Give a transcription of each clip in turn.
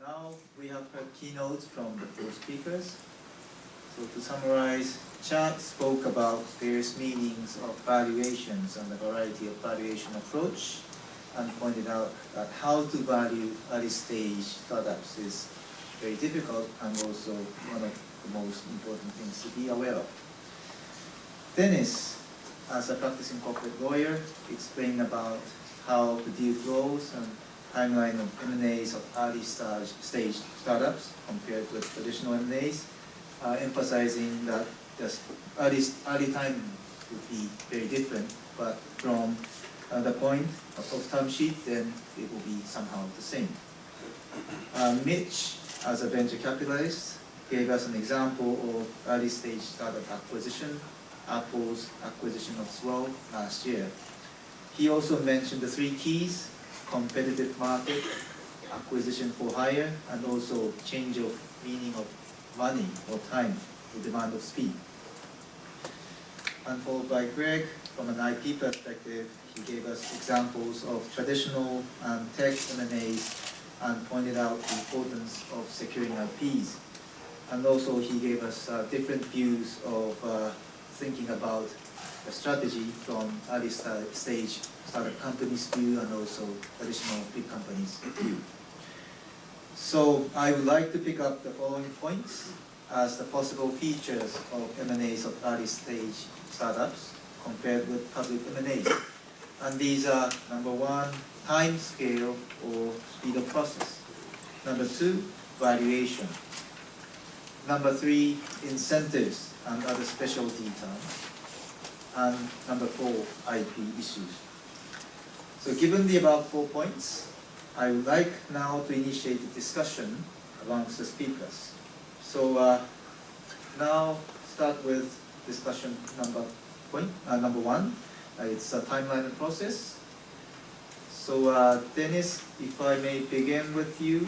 now we have heard keynotes from the four speakers. So to summarize, Chad spoke about various meanings of valuations and the variety of valuation approach, and pointed out that how to value early stage startups is very difficult and also one of the most important things to be aware of. Dennis, as a practicing corporate lawyer, explained about how the deal flows and timeline of M&As of early stage startups compared with traditional M&As, emphasizing that just early time would be very different, but from the point of term sheet, then it will be somehow the same. Mitch, as a venture capitalist, gave us an example of early stage startup acquisition, Apple's acquisition of Swell last year. He also mentioned the three keys: competitive market, acquisition for hire, and also change of meaning of money or time, the demand of speed. And followed by Greg, from an IP perspective, he gave us examples of traditional and tech M&As and pointed out the importance of securing IPs. And also he gave us different views of thinking about the strategy from early stage startup companies' view and also traditional big companies' view. So I would like to pick up the following points as the possible features of M&As of early stage startups compared with public M&As. And these are, number one, time scale or speed of process. Number two, valuation. Number three, incentives and other specialty terms. And number four, IP issues. So given the above 4 points, I would like now to initiate a discussion amongst the speakers. So now start with discussion number one. It's a timeline and process. So Dennis, if I may begin with you,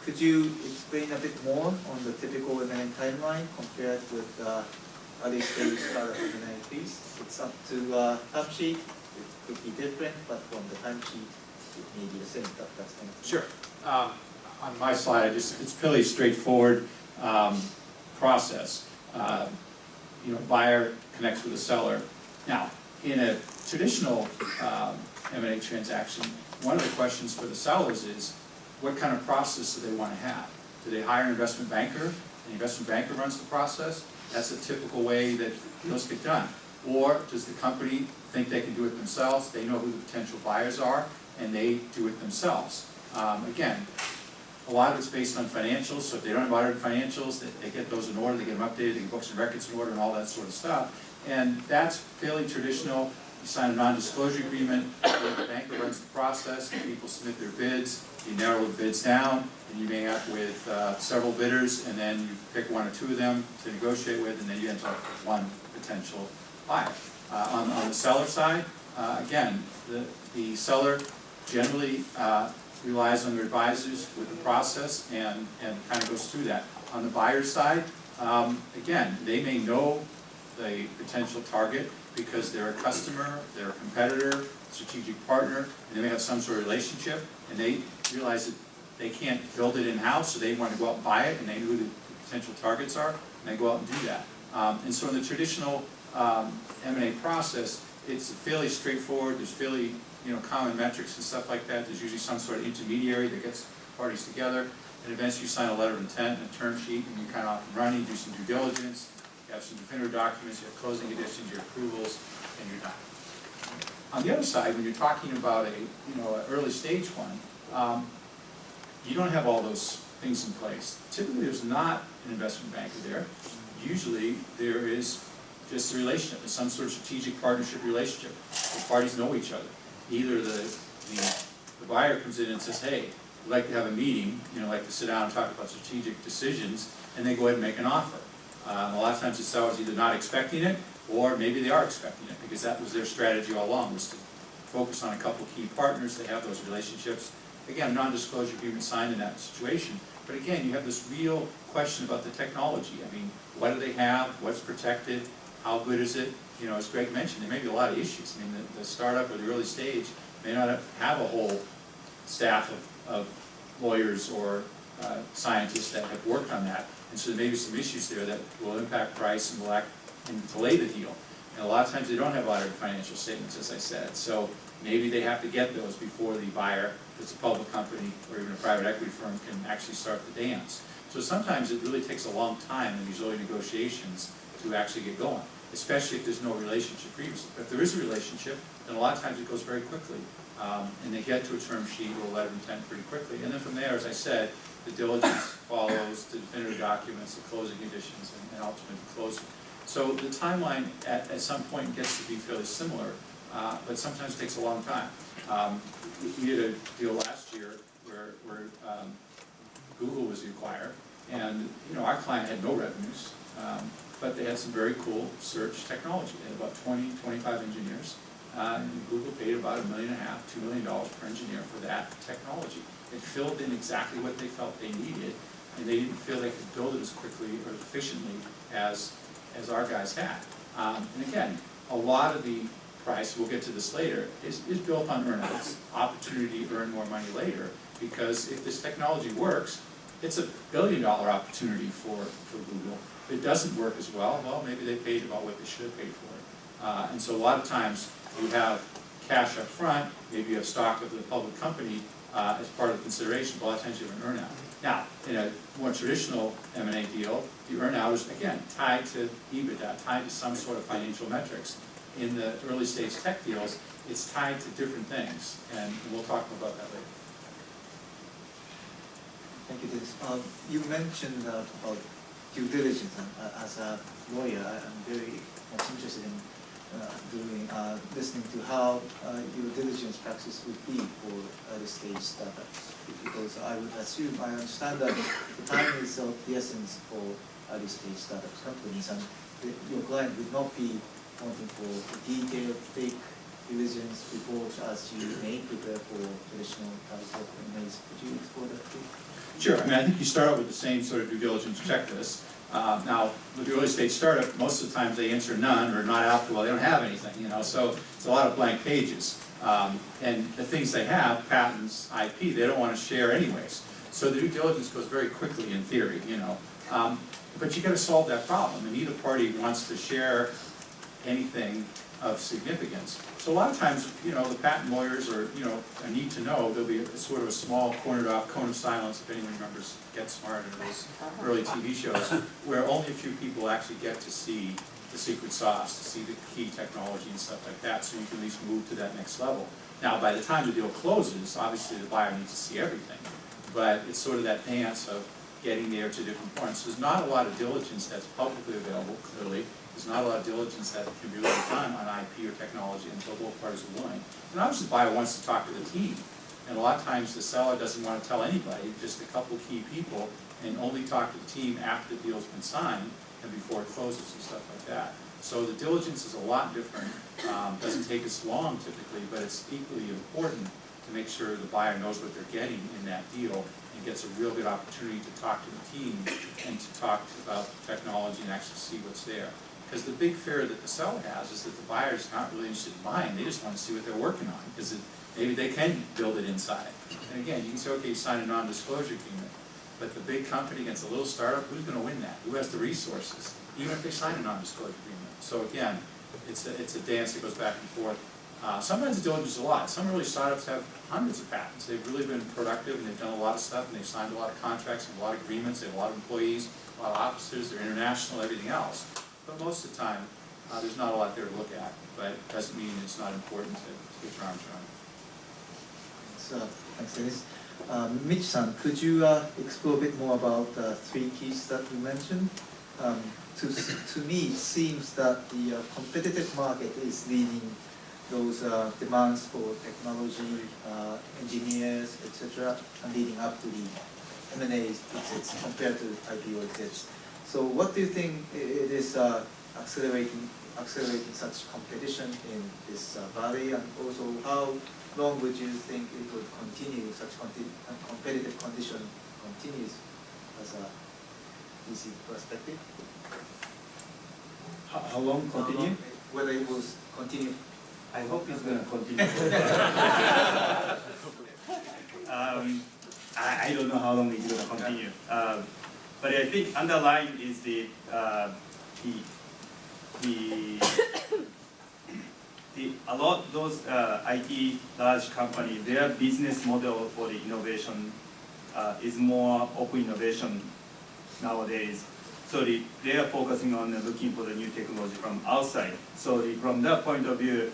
could you explain a bit more on the typical M&A timeline compared with early stage startup M&A, please? It's up to term sheet. It could be different, but from the time sheet, it may be the same. That's kind of sure. On my slide, it's fairly straightforward process. Buyer connects with the seller. Now, in a traditional M&A transaction, one of the questions for the sellers is, what kind of process do they want to have? Do they hire an investment banker? The investment banker runs the process. That's a typical way that deals get done. Or does the company think they can do it themselves? They know who the potential buyers are, and they do it themselves. Again, a lot of it's based on financials, so if they don't have audited financials, they get those in order, they get them updated, they get books and records in order, and all that sort of stuff. And that's fairly traditional. You sign a non-disclosure agreement, the banker runs the process, and people submit their bids, you narrow the bids down, and you may end up with several bidders, and then you pick one or two of them to negotiate with, and then you end up with one potential buyer. On the seller side, again, the seller generally relies on their advisors with the process and kind of goes through that. On the buyer side, again, they may know the potential target because they're a customer, they're a competitor, strategic partner, and they may have some sort of relationship, and they realize that they can't build it in-house, so they want to go out and buy it, and they know who the potential targets are, and they go out and do that. And so in the traditional M&A process, it's fairly straightforward. There's fairly common metrics and stuff like that. There's usually some sort of intermediary that gets parties together, and eventually you sign a letter of intent and a term sheet, and you're kind of off and running, do some due diligence, you have some definitive documents, you have closing conditions, your approvals, and you're done. On the other side, when you're talking about an early stage one, you don't have all those things in place. Typically, there's not an investment banker there. Usually, there is just a relationship, some sort of strategic partnership relationship. The parties know each other. Either the buyer comes in and says, hey, we'd like to have a meeting, like to sit down and talk about strategic decisions, and they go ahead and make an offer. A lot of times the seller's either not expecting it, or maybe they are expecting it, because that was their strategy all along, was to focus on a couple key partners. They have those relationships. Again, non-disclosure agreement signed in that situation. But again, you have this real question about the technology. I mean, what do they have? What's protected? How good is it? As Greg mentioned, there may be a lot of issues. I mean, the startup or the early stage may not have a whole staff of lawyers or scientists that have worked on that. And so there may be some issues there that will impact price and will act and delay the deal. And a lot of times they don't have audited financial statements, as I said. So maybe they have to get those before the buyer, if it's a public company or even a private equity firm, can actually start the dance. So sometimes it really takes a long time in these early negotiations to actually get going, especially if there's no relationship previously. But if there is a relationship, then a lot of times it goes very quickly. And they get to a term sheet or a letter of intent pretty quickly. And then from there, as I said, the diligence follows, the definitive documents, the closing conditions, and ultimately the closing. So the timeline at some point gets to be fairly similar, but sometimes takes a long time. We did a deal last year where Google was the acquirer, and our client had no revenues, but they had some very cool search technology. They had about 20, 25 engineers, and Google paid about $1.5 million, $2 million per engineer for that technology. It filled in exactly what they felt they needed, and they didn't feel they could build it as quickly or efficiently as our guys had. And again, a lot of the price, we'll get to this later, is built on earnouts, opportunity to earn more money later, because if this technology works, it's $1 billion opportunity for Google. If it doesn't work as well, maybe they paid about what they should have paid for it. And so a lot of times you have cash up front, maybe you have stock of the public company as part of the consideration, but a lot of times you have an earnout. Now, in a more traditional M&A deal, the earnout is, again, tied to EBITDA, tied to some sort of financial metrics. In the early stage tech deals, it's tied to different things, and we'll talk more about that later. Thank you, Dennis. You mentioned about due diligence. As a lawyer, I'm very much interested in listening to how your diligence practice would be for early stage startups. Because I would assume, I understand that the time is of the essence for early stage startups companies, and your client would not be wanting for detailed, thick diligence reports as you may prepare for traditional types of M&As. Could you explore that please? Sure. I think you start out with the same sort of due diligence checklist. Now, with the early stage startup, most of the time they answer none or not after, well, they don't have anything, so it's a lot of blank pages. And the things they have, patents, IP, they don't want to share anyways. So the due diligence goes very quickly in theory, But you got to solve that problem, and neither party wants to share anything of significance. So a lot of times, the patent lawyers or, a need to know, there'll be a sort of a small cornered off cone of silence, if anyone remembers Get Smart or those early TV shows, where only a few people actually get to see the secret sauce, to see the key technology and stuff like that, so you can at least move to that next level. Now, by the time the deal closes, obviously the buyer needs to see everything, but it's sort of that dance of getting there to different points. There's not a lot of diligence that's publicly available, clearly. There's not a lot of diligence that can be really done on IP or technology until both parties are willing. And obviously the buyer wants to talk to the team. And a lot of times the seller doesn't want to tell anybody, just a couple key people, and only talk to the team after the deal's been signed and before it closes and stuff like that. So the diligence is a lot different. Doesn't take as long typically, but it's equally important to make sure the buyer knows what they're getting in that deal and gets a real good opportunity to talk to the team and to talk about technology and actually see what's there. Because the big fear that the seller has is that the buyer's not really interested in buying, they just want to see what they're working on, because maybe they can build it inside. And again, you can say, okay, you sign a non-disclosure agreement, but the big company against a little startup, who's going to win that? Who has the resources? Even if they sign a non-disclosure agreement. So again, it's a dance that goes back and forth. Sometimes the diligence is a lot. Some early startups have hundreds of patents. They've really been productive and they've done a lot of stuff and they've signed a lot of contracts and a lot of agreements. They have a lot of employees, a lot of officers, they're international, everything else. But most of the time, there's not a lot there to look at. But it doesn't mean it's not important to get your arms around it. Thanks, Dennis. Mitch-san, could you explore a bit more about the three keys that you mentioned? To me, it seems that the competitive market is leading those demands for technology, engineers, etc., and leading up to the M&A exits compared to IPO exits. So what do you think it is accelerating such competition in this valley, and also how long would you think it would continue, such competitive condition continues as a VC perspective? How long continue? Whether it will continue. I hope it's going to continue. I don't know how long it's going to continue. But I think underlying is a lot those IT large companies, their business model for the innovation is more open innovation nowadays. So they are focusing on looking for the new technology from outside. So from that point of view,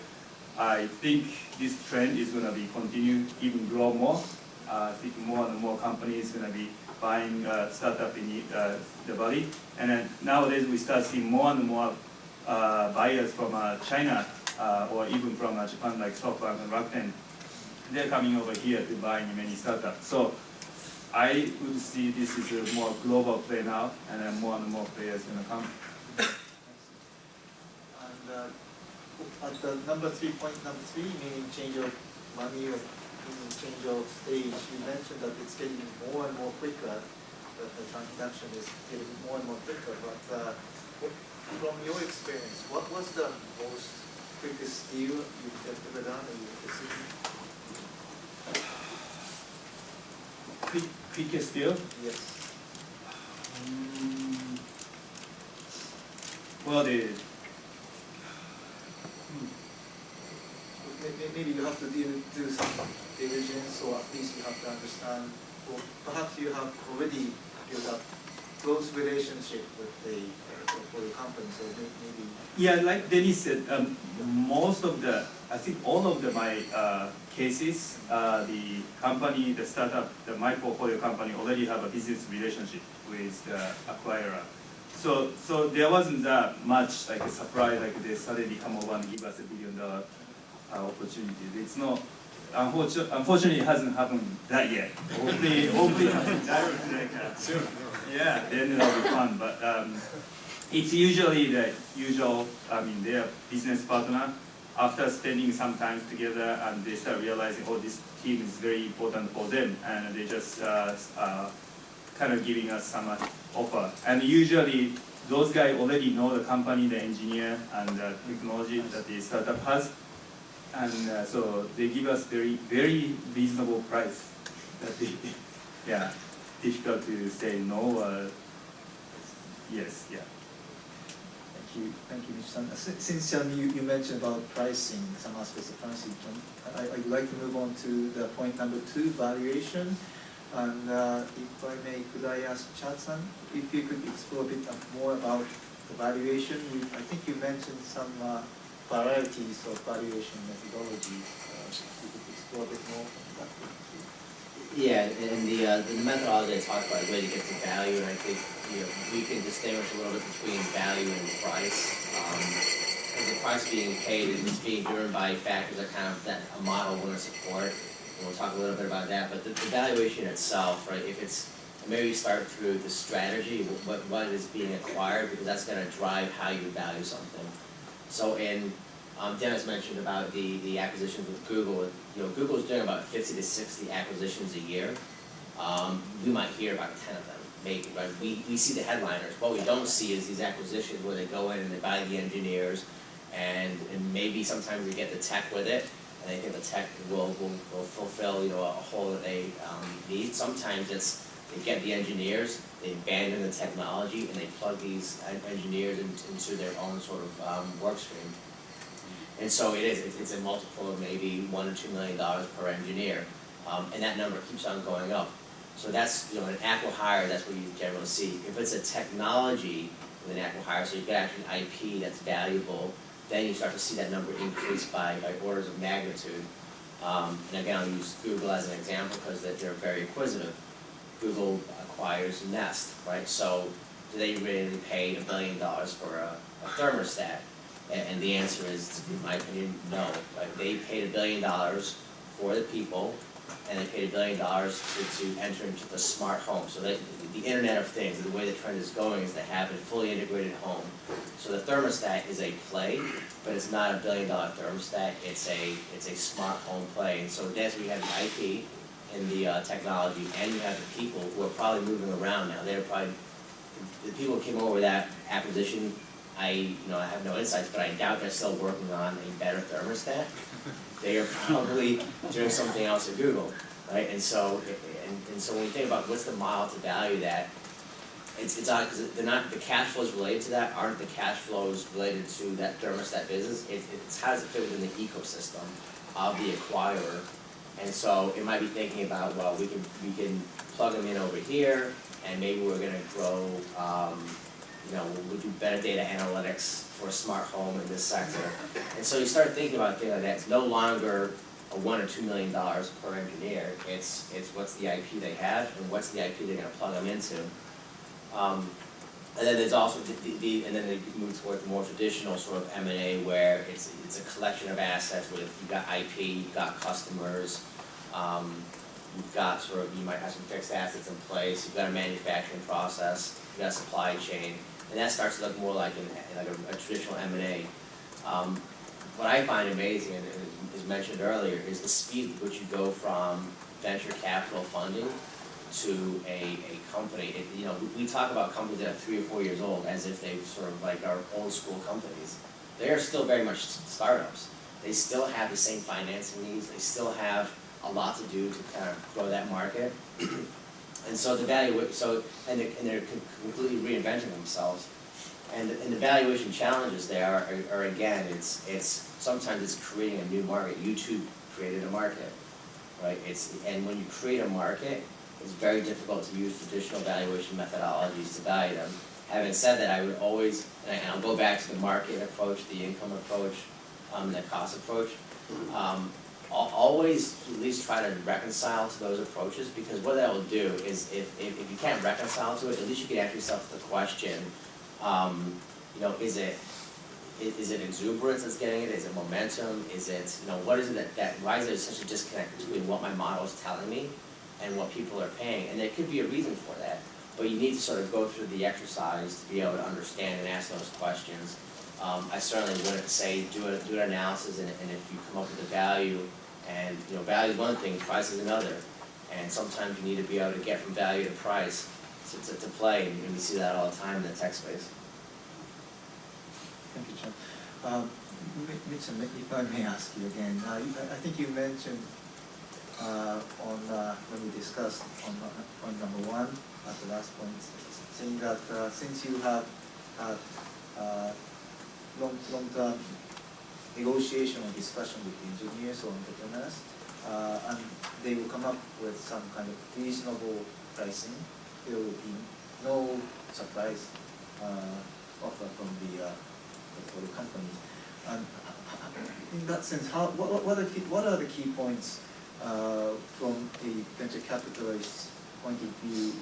I think this trend is going to be continue, even grow more. I think more and more companies going to be buying startup in the valley. And then nowadays we start seeing more and more buyers from China or even from Japan, like SoftBank and Rakuten. They're coming over here to buying many startups. So I would see this is a more global play now, and then more players going to come. And at the point number three, meaning change of money or meaning change of stage, you mentioned that it's getting more and more quicker, that the transaction is getting more and more quicker. But from your experience, what was the most quickest deal you've ever done and you've seen? Quickest deal? Yes. Well, maybe you have to do some diligence, or at least you have to understand, or perhaps you have already built up close relationship with the portfolio company, so maybe. Yeah, like Dennis said, I think all of my cases, the company, the startup, my portfolio company already have a business relationship with the acquirer. So there wasn't that much like a surprise, like they suddenly come over and give us $1 billion opportunity. It's not, unfortunately it hasn't happened that yet. Hopefully it happens that soon. Yeah, then it'll be fun, but it's usually the usual, their business partner, after spending some time together and they start realizing, oh, this team is very important for them, and they just kind of giving us some offer. And usually those guys already know the company, the engineer, and the technology that the startup has. And so they give us very, very reasonable price. That they, yeah, difficult to say no or yes, yeah. Thank you, Mitch-san. Since you mentioned about pricing, some aspects of pricing, I'd like to move on to the point number 2, valuation. And if I may, could I ask Chad-san if you could explore a bit more about the valuation? I think you mentioned some varieties of valuation methodologies. If you could explore a bit more on that. Yeah, and the methodology I talked about is a way to get to value, and I think we can distinguish a little bit between value and price. Because the price being paid is being driven by factors that kind of that a model want to support, and we'll talk a little bit about that. But the valuation itself, right? If it's maybe start through the strategy, what is being acquired, because that's going to drive how you value something. So in Dennis mentioned about the acquisitions with Google. Google's doing about 50 to 60 acquisitions a year. We might hear about 10 of them, maybe, right? We see the headliners. What we don't see is these acquisitions where they go in and they buy the engineers, and maybe sometimes they get the tech with it, and they think the tech will fulfill a hole that they need. Sometimes it's they get the engineers, they abandon the technology, and they plug these engineers into their own sort of work stream. And so it's a multiple of maybe $1 or $2 million per engineer, and that number keeps on going up. So that's an acqui-hire. That's what you generally see. If it's a technology with an acqui-hire, so you've got actually IP that's valuable, then you start to see that number increase by orders of magnitude. And again, I'll use Google as an example because they're very acquisitive. Google acquires Nest, right? So do they really pay $1 billion for a thermostat? And the answer is, in my opinion, no. Right? They paid $1 billion for the people, and they paid $1 billion to enter into the smart home. So the Internet of Things, the way the trend is going is to have a fully integrated home. So the thermostat is a play, but it's not $1 billion thermostat. It's a smart home play. And so that's where you have the IP in the technology, and you have the people who are probably moving around now. They're probably the people who came over with that acquisition. I have no insights, but I doubt they're still working on a better thermostat. They are probably doing something else at Google, right? And so when you think about what's the model to value that, it's odd because they're not, the cash flows related to that aren't the cash flows related to that thermostat business. It's how does it fit within the ecosystem of the acquirer. And so it might be thinking about, well, we can plug them in over here, and maybe we're gonna grow, we'll do better data analytics for a smart home in this sector. And so you start thinking about things like that. It's no longer a $1 or $2 million per engineer. It's what's the IP they have and what's the IP they're gonna plug them into. And then there's also and then they move towards the more traditional sort of M&A where it's a collection of assets with you've got IP, you've got customers, you've got you might have some fixed assets in place, you've got a manufacturing process, you've got a supply chain, and that starts to look more like a traditional M&A. What I find amazing, and as mentioned earlier, is the speed at which you go from venture capital funding to a company. We talk about companies that are 3 or 4 years old as if they sort of like are old school companies. They are still very much startups. They still have the same financing needs. They still have a lot to do to kind of grow that market. And so the they're completely reinventing themselves. And the valuation challenges there are again, sometimes it's creating a new market. YouTube created a market, right? And when you create a market, it's very difficult to use traditional valuation methodologies to value them. Having said that, I would always, and I'll go back to the market approach, the income approach, and the cost approach. Always at least try to reconcile to those approaches, because what that will do is if you can't reconcile to it, at least you can ask yourself the question, is it exuberance that's getting it? Is it momentum? Is it, what is it why is there such a disconnect between what my model is telling me and what people are paying? And there could be a reason for that, but you need to sort of go through the exercise to be able to understand and ask those questions. I certainly wouldn't say do an analysis, and if you come up with a value, and value is one thing, price is another, and sometimes you need to be able to get from value to price to play, and we see that all the time in the tech space. Thank you, John. Mitch, if I may ask you again, I think you mentioned when we discussed on point number 1 at the last point, saying that since you have had long-term negotiation or discussion with engineers or entrepreneurs, and they will come up with some kind of reasonable pricing, there will be no surprise offer from the portfolio companies. And in that sense, what are the key points from a venture capitalist's point of view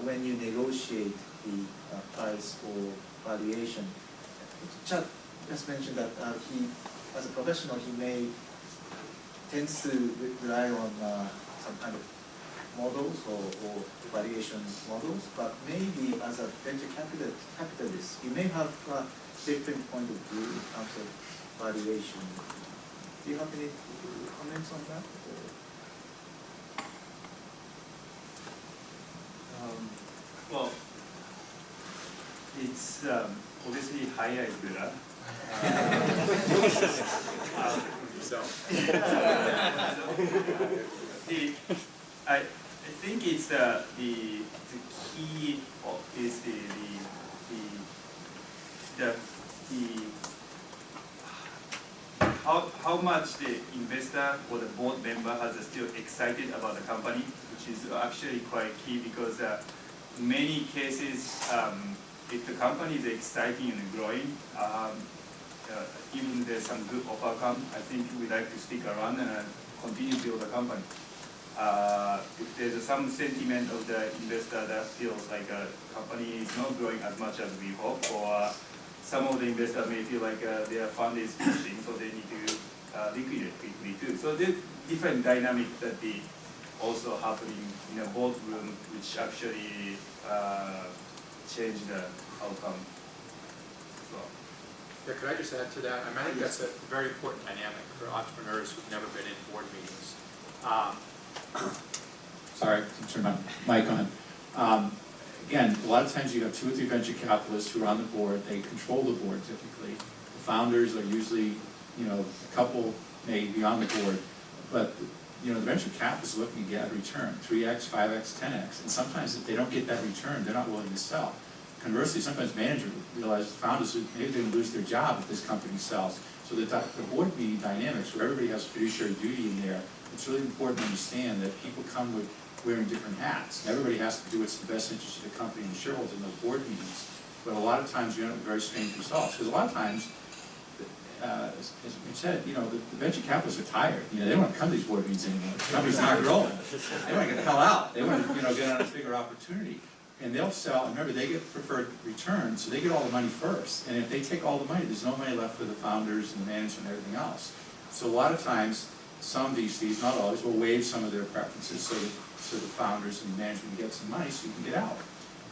when you negotiate the price or valuation? Chad just mentioned that he, as a professional, tends to rely on some kind of models or valuation models, but maybe as a venture capitalist, you may have a different point of view in terms of valuation. Do you have any comments on that? Well, it's obviously higher is better. I think it's the key is how much the investor or the board member has still excited about the company, which is actually quite key, because in many cases, if the company is exciting and growing, even there's some good offer come, I think we like to stick around and continue to build the company. If there's some sentiment of the investor that feels like a company is not growing as much as we hope, or some of the investors may feel like their fund is finishing, so they need to liquidate quickly too. So there's different dynamics that be also happening in a boardroom, which actually change the outcome as well. Yeah, could I just add to that? I think that's a very important dynamic for entrepreneurs who've never been in board meetings. Sorry, I turned my mic on. Again, a lot of times you have 2 or 3 venture capitalists who are on the board. They control the board typically. The founders are usually, a couple may be on the board, but you know, the venture cap is looking to get a return, 3x, 5x, 10x, and sometimes if they don't get that return, they're not willing to sell. Conversely, sometimes managers realize, founders, maybe they lose their job if this company sells. So the board meeting dynamics, where everybody has fiduciary duty in there, it's really important to understand that people come with wearing different hats. Everybody has to do what's in the best interest of the company and the shareholders in those board meetings. But a lot of times you end up with very strange results. Because a lot of times, as we said, you know, the venture capitalists are tired. You know, they don't want to come to these board meetings anymore. The company's not growing. They want to get the hell out. They want to, you know, get on a bigger opportunity. And they'll sell, and remember, they get preferred return, so they get all the money first. And if they take all the money, there's no money left for the founders and the management and everything else. So a lot of times, some VCs, not always, will waive some of their preferences so the founders and management get some money so you can get out.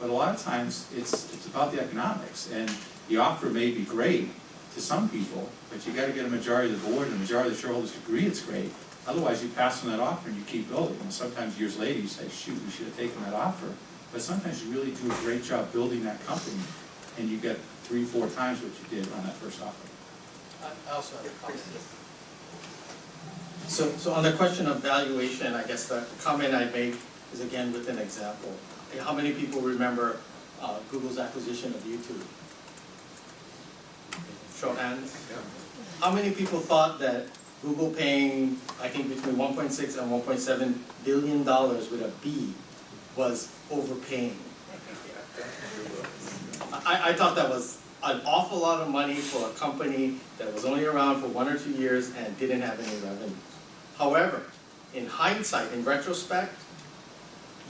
But a lot of times, it's about the economics. And the offer may be great to some people, but you got to get a majority of the board and a majority of the shareholders agree it's great. Otherwise, you pass on that offer and you keep building. And sometimes years later, you say, shoot, we should have taken that offer. But sometimes you really do a great job building that company, and you get 3-4 times what you did on that first offer. I also have a comment. So on the question of valuation, I guess the comment I make is again with an example. How many people remember Google's acquisition of YouTube? Show of hands. How many people thought that Google paying, I think, between 1.6 and 1.7 billion dollars with a B was overpaying? I thought that was an awful lot of money for a company that was only around for 1 or 2 years and didn't have any revenue. However, in hindsight, in retrospect,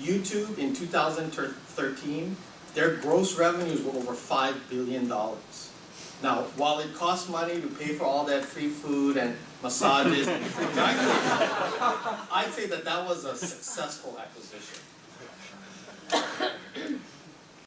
YouTube in 2013, their gross revenues were over $5 billion. Now, while it cost money to pay for all that free food and massages and free dining, I'd say that that was a successful acquisition.